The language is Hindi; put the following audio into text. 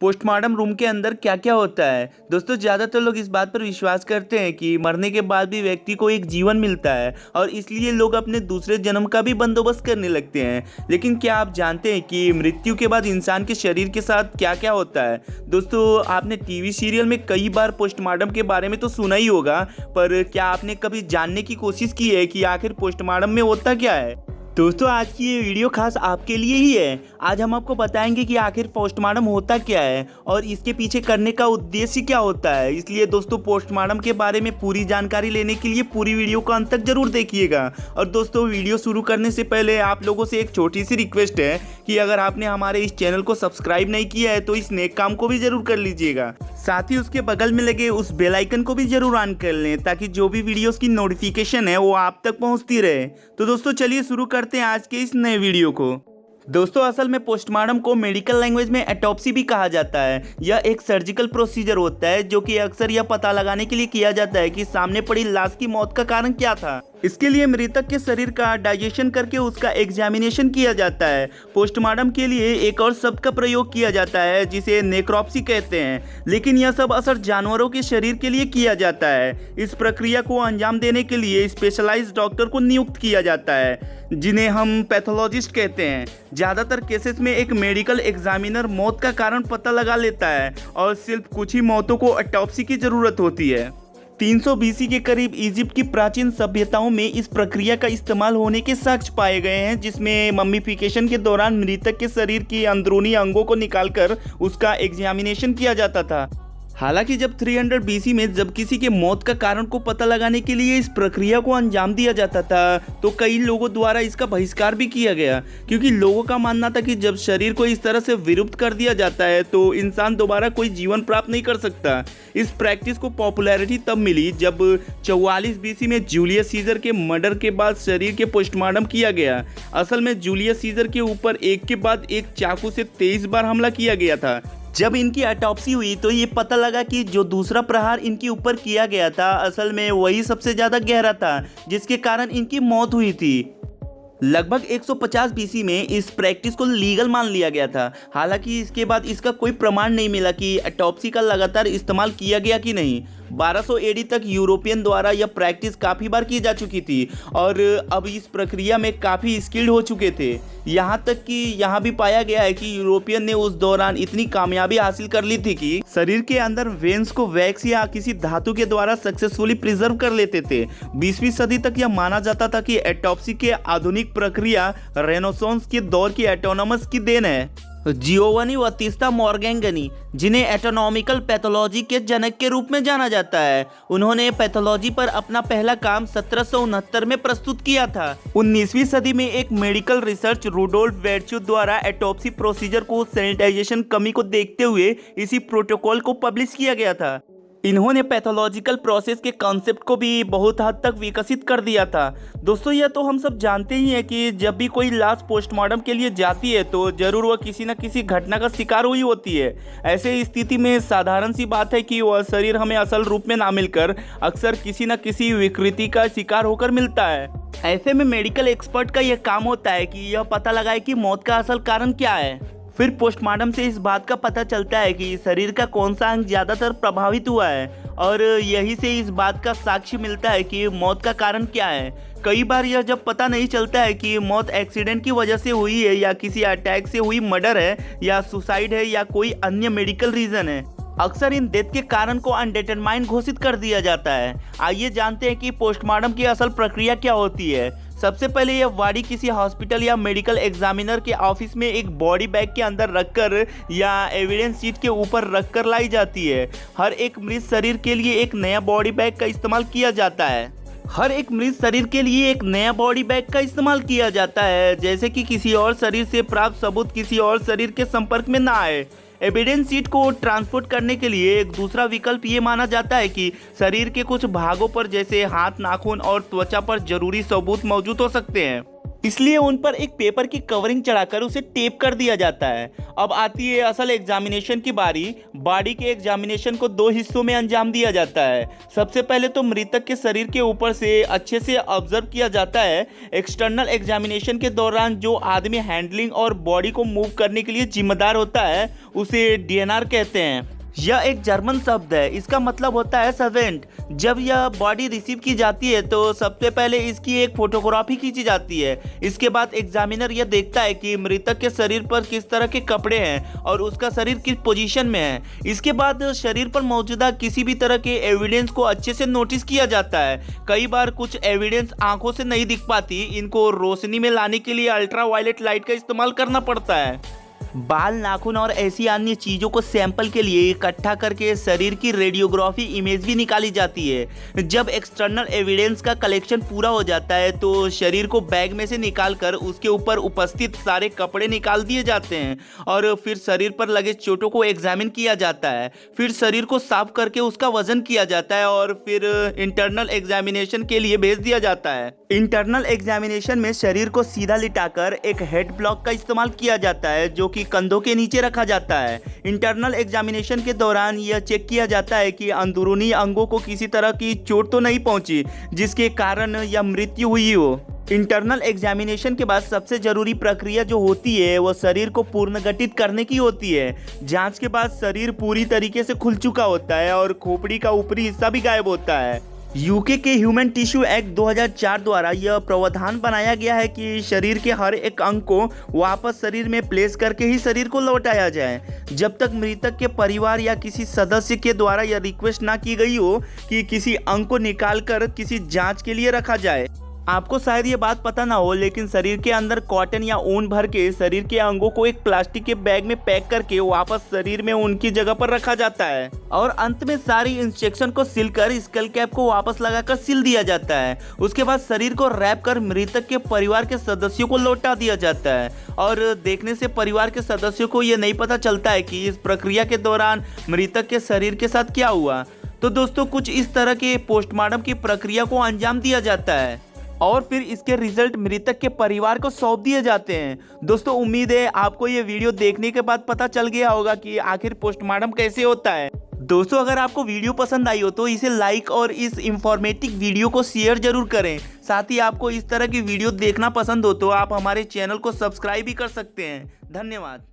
पोस्टमार्टम रूम के अंदर क्या क्या होता है। दोस्तों ज़्यादातर लोग इस बात पर विश्वास करते हैं कि मरने के बाद भी व्यक्ति को एक जीवन मिलता है और इसलिए लोग अपने दूसरे जन्म का भी बंदोबस्त करने लगते हैं। लेकिन क्या आप जानते हैं कि मृत्यु के बाद इंसान के शरीर के साथ क्या क्या होता है। दोस्तों आपने टीवी सीरियल में कई बार पोस्टमार्टम के बारे में तो सुना ही होगा, पर क्या आपने कभी जानने की कोशिश की है कि आखिर पोस्टमार्टम में होता क्या है। दोस्तों आज की ये वीडियो खास आपके लिए ही है। आज हम आपको बताएंगे कि आखिर पोस्टमार्टम होता क्या है और इसके पीछे करने का उद्देश्य क्या होता है। इसलिए दोस्तों पोस्टमार्टम के बारे में पूरी जानकारी लेने के लिए पूरी वीडियो को अंत तक जरूर देखिएगा। और दोस्तों वीडियो शुरू करने से पहले आप लोगों से एक छोटी सी रिक्वेस्ट है कि अगर आपने हमारे इस चैनल को सब्सक्राइब नहीं किया है तो इस नेक काम को भी जरूर कर लीजिएगा। साथ ही उसके बगल में लगे उस बेल आइकन को भी जरूर ऑन कर लें ताकि जो भी वीडियोस की नोटिफिकेशन है वो आप तक पहुंचती रहे। तो दोस्तों चलिए शुरू करते हैं आज के इस नए वीडियो को। दोस्तों असल में पोस्टमार्टम को मेडिकल लैंग्वेज में ऑटोप्सी भी कहा जाता है। यह एक सर्जिकल प्रोसीजर होता है जो कि अक्सर यह पता लगाने के लिए किया जाता है कि सामने पड़ी लाश की मौत का कारण क्या था। इसके लिए मृतक के शरीर का डाइजेशन करके उसका एग्जामिनेशन किया जाता है। पोस्टमार्टम के लिए एक और शब्द का प्रयोग किया जाता है जिसे नेक्रोप्सी कहते हैं, लेकिन यह सब असर जानवरों के शरीर के लिए किया जाता है। इस प्रक्रिया को अंजाम देने के लिए स्पेशलाइज्ड डॉक्टर को नियुक्त किया जाता है जिन्हें हम पैथोलॉजिस्ट कहते हैं। ज़्यादातर केसेस में एक मेडिकल एग्जामिनर मौत का कारण पता लगा लेता है और सिर्फ कुछ ही मौतों को ऑटोप्सी की ज़रूरत होती है। 300 BC के करीब इजिप्ट की प्राचीन सभ्यताओं में इस प्रक्रिया का इस्तेमाल होने के साक्ष्य पाए गए हैं, जिसमें मम्मीफिकेशन के दौरान मृतक के शरीर की अंदरूनी अंगों को निकालकर उसका एग्जामिनेशन किया जाता था। हालांकि जब 300 BC में जब किसी के मौत का कारण को पता लगाने के लिए इस प्रक्रिया को अंजाम दिया जाता था तो कई लोगों द्वारा इसका बहिष्कार भी किया गया, क्योंकि लोगों का मानना था कि जब शरीर को इस तरह से विलुप्त कर दिया जाता है तो इंसान दोबारा कोई जीवन प्राप्त नहीं कर सकता। इस प्रैक्टिस को पॉपुलैरिटी तब मिली जब 44 BC में जूलियस सीजर के मर्डर के बाद शरीर के पोस्टमार्टम किया गया। असल में जूलियस सीजर के ऊपर एक के बाद एक चाकू से 23 बार हमला किया गया था। जब इनकी ऑटोप्सी हुई तो ये पता लगा कि जो दूसरा प्रहार इनके ऊपर किया गया था असल में वही सबसे ज़्यादा गहरा था जिसके कारण इनकी मौत हुई थी। लगभग 150 BC में इस प्रैक्टिस को लीगल मान लिया गया था। हालांकि इसके बाद इसका कोई प्रमाण नहीं मिला कि ऑटोप्सी का लगातार इस्तेमाल किया गया कि नहीं। 1200 AD तक यूरोपियन द्वारा यह प्रैक्टिस काफ़ी बार की जा चुकी थी और अब इस प्रक्रिया में काफ़ी स्किल्ड हो चुके थे। यहाँ तक कि यहाँ भी पाया गया है कि यूरोपियन ने उस दौरान इतनी कामयाबी हासिल कर ली थी कि शरीर के अंदर वेन्स को वैक्स या किसी धातु के द्वारा सक्सेसफुली प्रिजर्व कर लेते थे। 20वीं सदी तक यह माना जाता था कि ऑटोप्सी के आधुनिक प्रक्रिया रेनेसांस के दौर की एटोनॉमस की देन है। जियोवानी बातिस्ता मॉर्गेंगनी, जिन्हें एटोनॉमिकल पैथोलॉजी के जनक के रूप में जाना जाता है, उन्होंने पैथोलॉजी पर अपना पहला काम 1769 में प्रस्तुत किया था। 19वीं सदी में एक मेडिकल रिसर्च रुडोल्फ वेर्चू द्वारा ऑटोप्सी प्रोसीजर को सैनिटाइजेशन कमी को देखते हुए इसी प्रोटोकॉल को पब्लिश किया गया था। इन्होंने पैथोलॉजिकल प्रोसेस के कॉन्सेप्ट को भी बहुत हद तक विकसित कर दिया था। दोस्तों यह तो हम सब जानते ही हैं कि जब भी कोई लाश पोस्टमार्टम के लिए जाती है तो जरूर वह किसी न किसी घटना का शिकार हुई होती है। ऐसे स्थिति में साधारण सी बात है कि वह शरीर हमें असल रूप में ना मिलकर अक्सर किसी न किसी विकृति का शिकार होकर मिलता है। ऐसे में मेडिकल एक्सपर्ट का यह काम होता है कि यह पता लगाए कि मौत का असल कारण क्या है। फिर पोस्टमार्टम से इस बात का पता चलता है कि शरीर का कौन सा अंग ज़्यादातर प्रभावित हुआ है और यही से इस बात का साक्ष्य मिलता है कि मौत का कारण क्या है। कई बार यह जब पता नहीं चलता है कि मौत एक्सीडेंट की वजह से हुई है या किसी अटैक से हुई मर्डर है या सुसाइड है या कोई अन्य मेडिकल रीज़न है। अक्सर इन डेथ के कारण को अनडिटरमाइंड घोषित कर दिया जाता है। आइए जानते हैं कि पोस्टमार्टम की असल प्रक्रिया क्या होती है। सबसे पहले यह बॉडी किसी हॉस्पिटल या मेडिकल एग्जामिनर के ऑफिस में एक बॉडी बैग के अंदर रखकर या एविडेंस शीट के ऊपर रखकर लाई जाती है। हर एक मृत शरीर के लिए एक नया बॉडी बैग का इस्तेमाल किया जाता है। जैसे कि किसी और शरीर से प्राप्त सबूत किसी और शरीर के संपर्क में ना आए। एविडेंस शीट को ट्रांसपोर्ट करने के लिए एक दूसरा विकल्प ये माना जाता है कि शरीर के कुछ भागों पर जैसे हाथ, नाखून और त्वचा पर जरूरी सबूत मौजूद हो सकते हैं। इसलिए उन पर एक पेपर की कवरिंग चढ़ाकर उसे टेप कर दिया जाता है। अब आती है असल एग्जामिनेशन की बारी। बॉडी के एग्जामिनेशन को 2 हिस्सों में अंजाम दिया जाता है। सबसे पहले तो मृतक के शरीर के ऊपर से अच्छे से ऑब्जर्व किया जाता है। एक्सटर्नल एग्जामिनेशन के दौरान जो आदमी हैंडलिंग और बॉडी को मूव करने के लिए जिम्मेदार होता है उसे डीएनआर कहते हैं। यह एक जर्मन शब्द है, इसका मतलब होता है सर्वेंट। जब यह बॉडी रिसीव की जाती है तो सबसे पहले इसकी एक फोटोग्राफी खींची जाती है। इसके बाद एग्जामिनर यह देखता है कि मृतक के शरीर पर किस तरह के कपड़े हैं और उसका शरीर किस पोजीशन में है। इसके बाद शरीर पर मौजूदा किसी भी तरह के एविडेंस को अच्छे से नोटिस किया जाता है। कई बार कुछ एविडेंस आंखों से नहीं दिख पाती, इनको रोशनी में लाने के लिए अल्ट्रावायलेट लाइट का इस्तेमाल करना पड़ता है। बाल, नाखून और ऐसी अन्य चीज़ों को सैंपल के लिए इकट्ठा करके शरीर की रेडियोग्राफी इमेज भी निकाली जाती है। जब एक्सटर्नल एविडेंस का कलेक्शन पूरा हो जाता है तो शरीर को बैग में से निकालकर उसके ऊपर उपस्थित सारे कपड़े निकाल दिए जाते हैं और फिर शरीर पर लगे चोटों को एग्जामिन किया जाता है। फिर शरीर को साफ करके उसका वजन किया जाता है और फिर इंटरनल एग्जामिनेशन के लिए भेज दिया जाता है। इंटरनल एग्जामिनेशन में शरीर को सीधा लिटाकर एक हेड ब्लॉक का इस्तेमाल किया जाता है जो कि कंधों के नीचे रखा जाता है। इंटरनल एग्जामिनेशन के दौरान यह चेक किया जाता है कि अंदरूनी अंगों को किसी तरह की चोट तो नहीं पहुंची जिसके कारण यह मृत्यु हुई हो। इंटरनल एग्जामिनेशन के बाद सबसे जरूरी प्रक्रिया जो होती है वो शरीर को पुनर्गठित करने की होती है। जांच के बाद शरीर पूरी तरीके से खुल चुका होता है और खोपड़ी का ऊपरी हिस्सा भी गायब होता है। यूके के ह्यूमन टिश्यू एक्ट 2004 द्वारा यह प्रावधान बनाया गया है कि शरीर के हर एक अंग को वापस शरीर में प्लेस करके ही शरीर को लौटाया जाए जब तक मृतक के परिवार या किसी सदस्य के द्वारा यह रिक्वेस्ट ना की गई हो कि किसी अंग को निकालकर किसी जांच के लिए रखा जाए। आपको शायद ये बात पता ना हो, लेकिन शरीर के अंदर कॉटन या ऊन भर के शरीर के अंगों को एक प्लास्टिक के बैग में पैक करके वापस शरीर में उनकी जगह पर रखा जाता है और अंत में सारी इंस्ट्रक्शन को सिलकर स्कल कैप को वापस लगाकर सिल दिया जाता है। उसके बाद शरीर को रैप कर मृतक के परिवार के सदस्यों को लौटा दिया जाता है और देखने से परिवार के सदस्यों को यह नहीं पता चलता है कि इस प्रक्रिया के दौरान मृतक के शरीर के साथ क्या हुआ। तो दोस्तों, कुछ इस तरह के पोस्टमार्टम की प्रक्रिया को अंजाम दिया जाता है और फिर इसके रिजल्ट मृतक के परिवार को सौंप दिए जाते हैं। दोस्तों, उम्मीद है आपको ये वीडियो देखने के बाद पता चल गया होगा कि आखिर पोस्टमार्टम कैसे होता है। दोस्तों, अगर आपको वीडियो पसंद आई हो तो इसे लाइक और इस इंफॉर्मेटिव वीडियो को शेयर जरूर करें। साथ ही आपको इस तरह की वीडियो देखना पसंद हो तो आप हमारे चैनल को सब्सक्राइब भी कर सकते हैं। धन्यवाद।